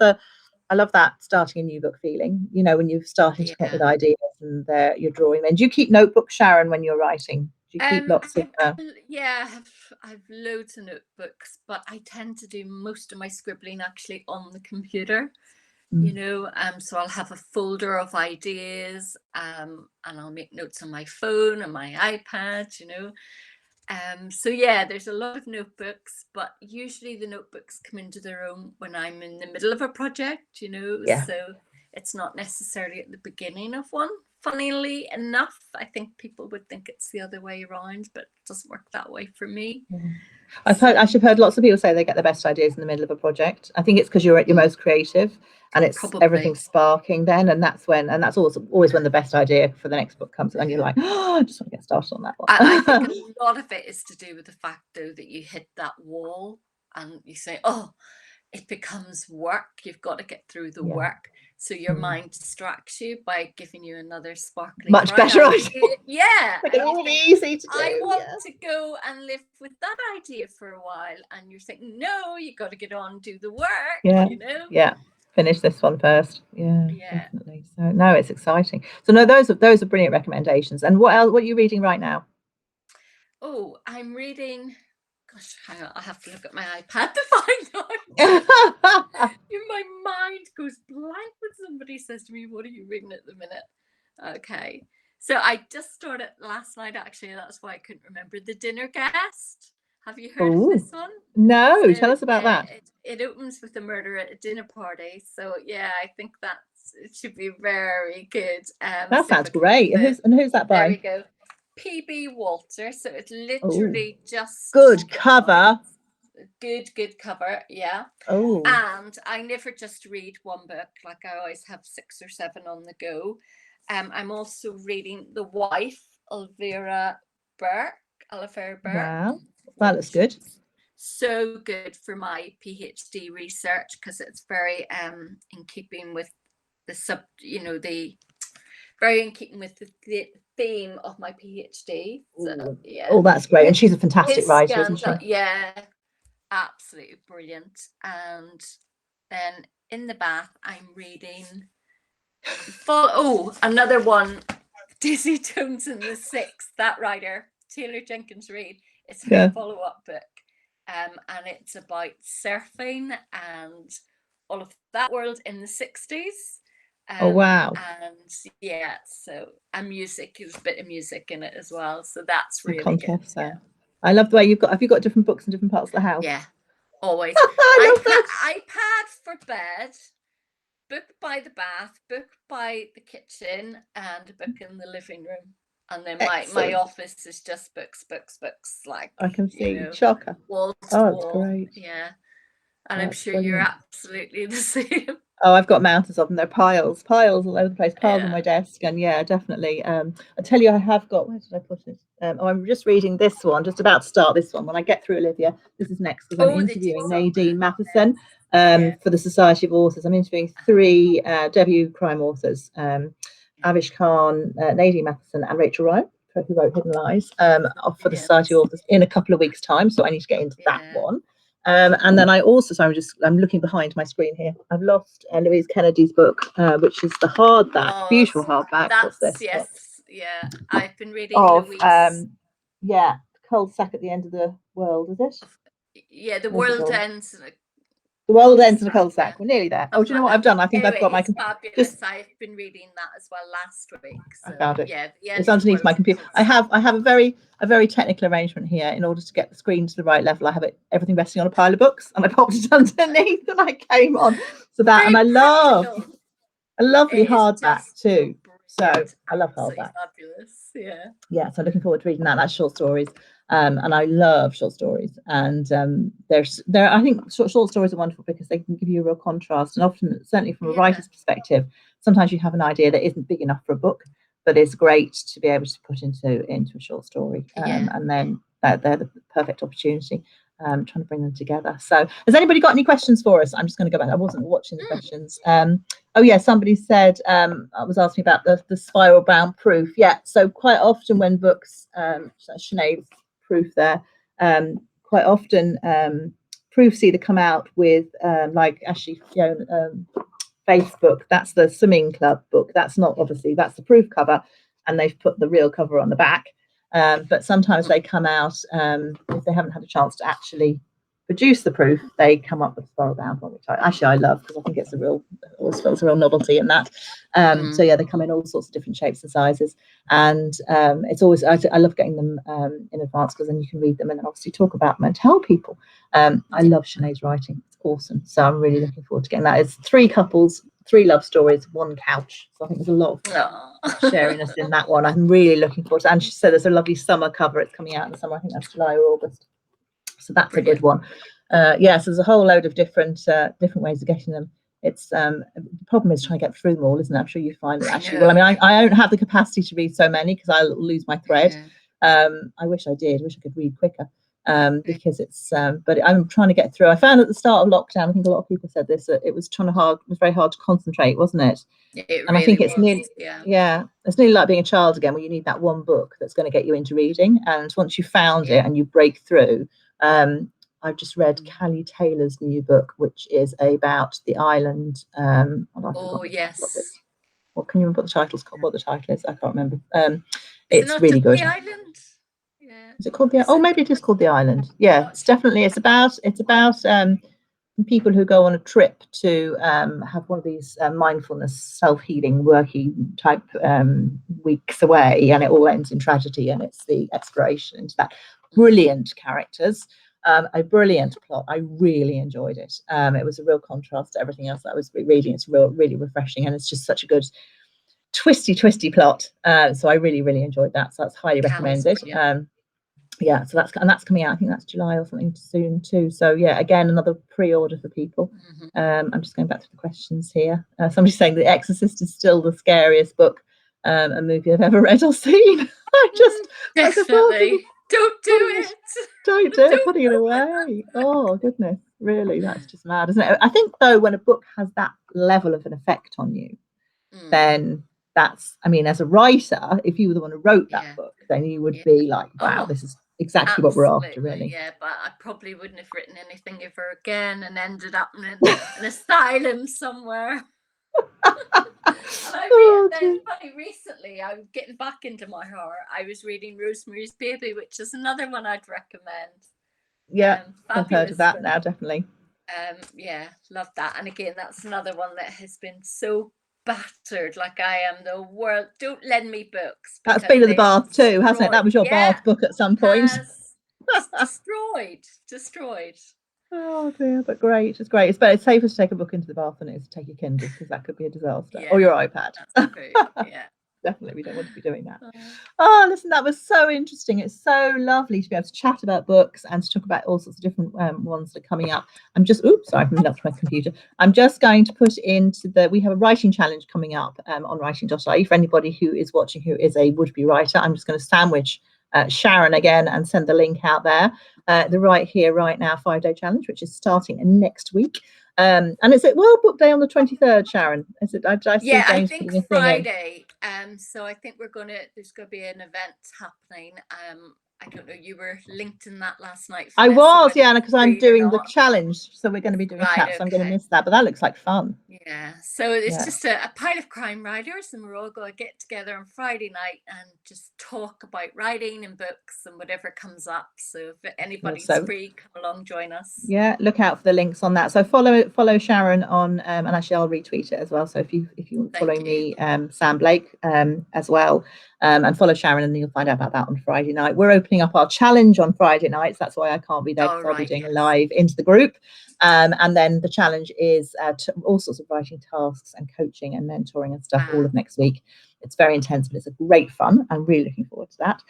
that starting a new book feeling. You know, when you're starting to come up with Yeah. ideas and you're drawing them. Do you keep notebooks, Sharon, when you're writing? Do you keep lots of? Yeah, I've loads of notebooks, but I tend to do most of my scribbling actually on the computer, you Mm, know. So I'll have a folder of ideas, and I'll make notes on my phone and my iPad, you know. So yeah, there's a lot of notebooks, but usually the notebooks come into their own when I'm in the middle of a project, you know. yeah. So it's not necessarily at the beginning of one. funnily enough, I think people would think it's the other way around, but it doesn't work that way for me. I've heard lots of people say they get the best ideas in the middle of a project. I think it's because you're at your most creative and it's Probably. everything's sparking then, and that's always when the best idea for the next book comes, and you're like, oh, I just want to get started on that one. I think a lot of it is to do with the fact, though, that you hit that wall and you say, oh, it becomes work. You've got to get through the work. So your mind distracts you by giving you another sparkly, much better idea. Yeah. It's all easy to do. I want to go and live with that idea for a while. And you're thinking, no, you got to get on and do the work, you know? Yeah. Finish this one first. Yeah, definitely. So no, it's exciting. So no, those are brilliant recommendations. And what else? What are you reading right now? Oh, I'm reading. Gosh, hang on. I have to look at my iPad to find out. My mind goes blank when somebody says to me, "What are you reading at the minute?" Okay, so I just started last night. Actually, that's why I couldn't remember. The Dinner Guest. Have you heard of this one? No, so, tell us about that. It opens with a murder at a dinner party. So yeah, I think it should be very good. That sounds great. Who's that by? There we go. P.B. Walter. So it's literally just good cover. Good cover, yeah. Oh. And I never just read one book. Like I always have 6 or 7 on the go. I'm also reading The Wife, Elvira Burke. Wow, that looks good. So good for my PhD research because it's very in keeping with very in keeping with the theme of my PhD. So, yeah. Oh, that's great. And she's a fantastic writer, isn't she? Yeah, absolutely brilliant. And then in the bath, I'm reading another one, Dizzy Jones and the Six, that writer, Taylor Jenkins Reid. It's her follow-up book. And it's about surfing and all of that world in the 60s. Oh wow. And music, there's a bit of music in it as well, so that's really good. I love the way have you got different books in different parts of the house? Yeah, always. iPad for bed, book by the bath, book by the kitchen, and a book in the living room. And then my office is just books, like I can see. Shocker. Wall to wall. It's great. Yeah. And I'm sure you're absolutely the same. Oh, I've got mountains of them. They're piles all over the place, on my desk. And yeah, definitely. I tell you, I have got, where did I put it? I'm just reading this one, just about to start this one. When I get through Olivia, this is next because I'm interviewing Nadine Matheson for the Society of Authors. I'm interviewing 3 debut crime authors, Avish Khan, Nadine Matheson and Rachel Ryan, who wrote Hidden Lies, for the Society of Authors in a couple of weeks' time. So I need to get into that one. And then I also, I'm looking behind my screen here. I've lost Louise Kennedy's book, which is the hardback, beautiful hardback. What's this? Yeah. I've been reading Louise. Cul-de-sac at the End of the World, is it? Yeah, the world ends. The world ends in a cul-de-sac. We're nearly there. Oh, do you know what I've done? I think I've got my fabulous. I've been reading that as well last week. So, I found it. Yeah, it's underneath my computer. I have a very technical arrangement here in order to get the screen to the right level. I have everything resting on a pile of books, and I popped it underneath, and I came on. So that, and I love a lovely hardback too. So I love hardback. Fabulous. Yeah. Yeah. So I'm looking forward to reading that. That's short stories. And I love short stories, and I think short stories are wonderful because they can give you a real contrast, and often, certainly from a writer's perspective, sometimes you have an idea that isn't big enough for a book, but it's great to be able to put into a short story, and then they're the perfect opportunity. Trying to bring them together. So has anybody got any questions for us? I'm just going to go back. I wasn't watching the questions. Somebody said, I was asking about the spiral bound proof. Yeah, so quite often when books, Sinead's proof there, quite often proofs either come out with like Ashley Fiona Facebook, that's the swimming club book, that's not, obviously that's the proof cover, and they've put the real cover on the back, but sometimes they come out, if they haven't had a chance to actually produce the proof, they come up with a spiral bound one, which I love, because I think it's always feels a real novelty in that. So yeah, they come in all sorts of different shapes and sizes, and it's always, I love getting them in advance, because then you can read them and then obviously talk about them and tell people. I love Sinead's writing, it's awesome, so I'm really looking forward to getting that. It's 3 couples, 3 love stories, 1 couch. So I think there's a lot of Oh. shariness in that one. I'm really looking forward to it. And she said there's a lovely summer cover. It's coming out in the summer. I think that's July or August. So that's Brilliant. a good one. Yeah, so there's a whole load of different ways of getting them. It's the problem is trying to get through them all, isn't it? I'm sure you find that actually. Well, I mean, I don't have the capacity to read so many because I'll lose my thread. I wish I did. I wish I could read quicker. Because it's but I'm trying to get through. I found at the start of lockdown, I think a lot of people said this, that it was very hard to concentrate, wasn't it? And I think it's nearly, it's nearly like being a child again, where you need that one book that's going to get you into reading. And once you found it and you break through, I've just read Callie Taylor's new book, which is about the island. Yes. What can you remember what the title's called? What the title is? I can't remember. It's really good. The Island. Yeah. Is it called the? Oh, maybe it is called The Island. Yeah, it's definitely. It's about people who go on a trip to have one of these mindfulness, self-healing, worky type weeks away, and it all ends in tragedy. And it's the exploration into that. Brilliant characters, a brilliant plot. I really enjoyed it. It was a real contrast to everything else that I was reading. It's really refreshing, and it's just such a good twisty plot. So I really enjoyed that. So that's highly recommended. Yeah, so that's coming out. I think that's July or something soon too. So yeah, again, another pre-order for people. I'm just going back to the questions here. Somebody's saying The Exorcist is still the scariest book a movie I've ever read or seen. Definitely don't do it. Don't do it. Putting it away. Oh goodness, really? That's just mad, isn't it? I think though, when a book has that level of an effect on you, then that's, I mean, as a writer, if you were the one who wrote that book, then you would be like, wow, this is exactly what we're after, really. Yeah, but I probably wouldn't have written anything ever again and ended up in an asylum somewhere. And then recently, I'm getting back into my horror. I was reading Rosemary's Baby, which is another one I'd recommend. Yeah, I've heard of that now, definitely. Yeah, love that. And again, that's another one that has been so battered, like I am the world. Don't lend me books. That's been in the bath too, hasn't it? That was your bath book at some point. Destroyed. Oh dear, but great. It's great. It's safer to take a book into the bath than it is to take your Kindle, because that could be a disaster. Or your iPad. That's true. Yeah. Definitely, we don't want to be doing that. Oh, listen, that was so interesting. It's so lovely to be able to chat about books and to talk about all sorts of different ones that are coming up. I've moved up to my computer. I'm just going to put into we have a writing challenge coming up on writing.ie for anybody who is watching who is a would-be writer. I'm just going to sandwich Sharon again and send the link out there. The Right Here, Right Now 5-day challenge, which is starting next week. And it's at World Book Day on the 23rd, Sharon. Is it? I see James, I think Friday. So I think there's going to be an event happening. I don't know, you were linked in that last night. I was, because I'm doing the challenge. So we're going to be doing a chat, so I'm going to miss that. But that looks like fun. Yeah. So it's just a pile of crime writers, and we're all going to get together on Friday night and just talk about writing and books and whatever comes up. So if anybody's free, come along, join us. Yeah, look out for the links on that. So follow Sharon on, and actually I'll retweet it as well. So if you follow me, Sam Blake, as well. And follow Sharon, and you'll find out about that on Friday night. We're opening up our challenge on Friday nights. That's why I can't be there, because I'll be doing a live into the group. And then the challenge is all sorts of writing tasks and coaching and mentoring and stuff all of next week. It's very intense, but it's a great fun. I'm really looking forward to that.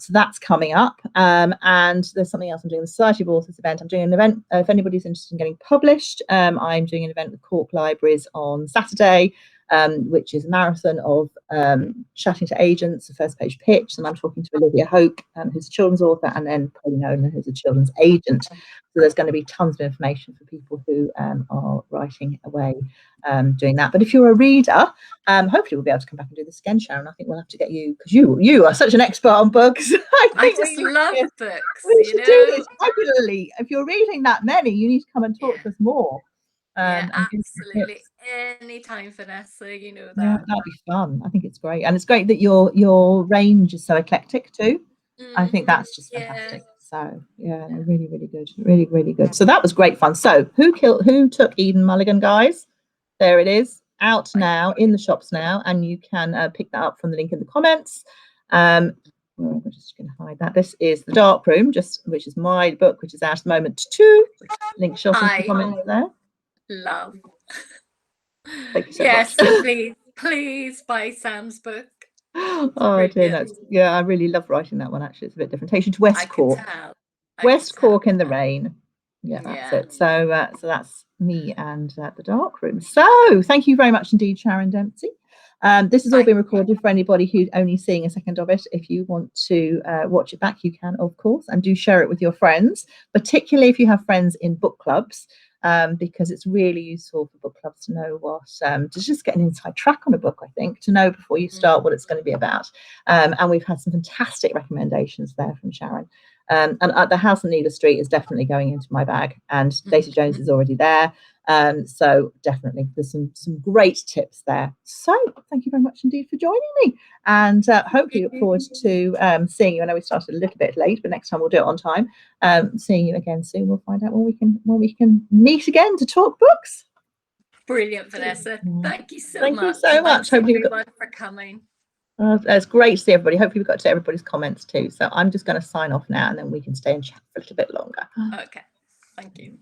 So that's coming up. And there's something else I'm doing, the Society of Authors event. I'm doing an event, if anybody's interested in getting published, I'm doing an event with Cork Libraries on Saturday, which is a marathon of chatting to agents, a first page pitch. And I'm talking to Olivia Hope, who's a children's author, and then Pauline Owen, who's a children's agent. So there's going to be tons of information for people who are writing away doing that. But if you're a reader, hopefully we'll be able to come back and do this again, Sharon. I think we'll have to get you, because you are such an expert on books. I just love books. We should do this regularly. If you're reading that many, you need to come and talk to us more. Absolutely. Anytime, Vanessa, you know that. Yeah, that'd be fun. I think it's great. And it's great that your range is so eclectic too. I think that's just fantastic. So yeah, really good. Really good. So that was great fun. So who took Eden Mulligan, guys? There it is, out now in the shops now, and you can pick that up from the link in the comments. I'm just going to hide that. This is The Dark Room, which is my book, which is out at the moment too. Link shot in the comments there. Love. Thank you so Yes, much. so please buy Sam's book. Oh dear, Brilliant. yeah, I really love writing that one. Actually, it's a bit different. Takes you to I West could Cork. tell. I could West tell. Cork in the rain. Yeah, that's Yeah. it. So that's me and the dark room. So thank you very much indeed, Sharon Dempsey. This has all been Thank you. recorded for anybody who's only seeing a second of it. If you want to watch it back, you can, of course, and do share it with your friends, particularly if you have friends in book clubs, because it's really useful for book clubs to know what, to just get an inside track on a book, I think, to know before you start what it's going to be about. And we've had some fantastic recommendations there from Sharon. And The House on Needle Street is definitely going into my bag, and Daisy Jones is already there. So definitely there's some great tips there. So thank you very much indeed for joining me, and hopefully look forward to seeing you. I know we started a little bit late, but next time we'll do it on time. Seeing you again soon. We'll find out when we can meet again to talk books. Brilliant, Vanessa. Thank you so Thank much. you so much. Thanks Hopefully everyone for coming. it's great to see everybody. Hopefully we got to everybody's comments too. So I'm just going to sign off now, and then we can stay and chat for a little bit longer. Okay. Thank you.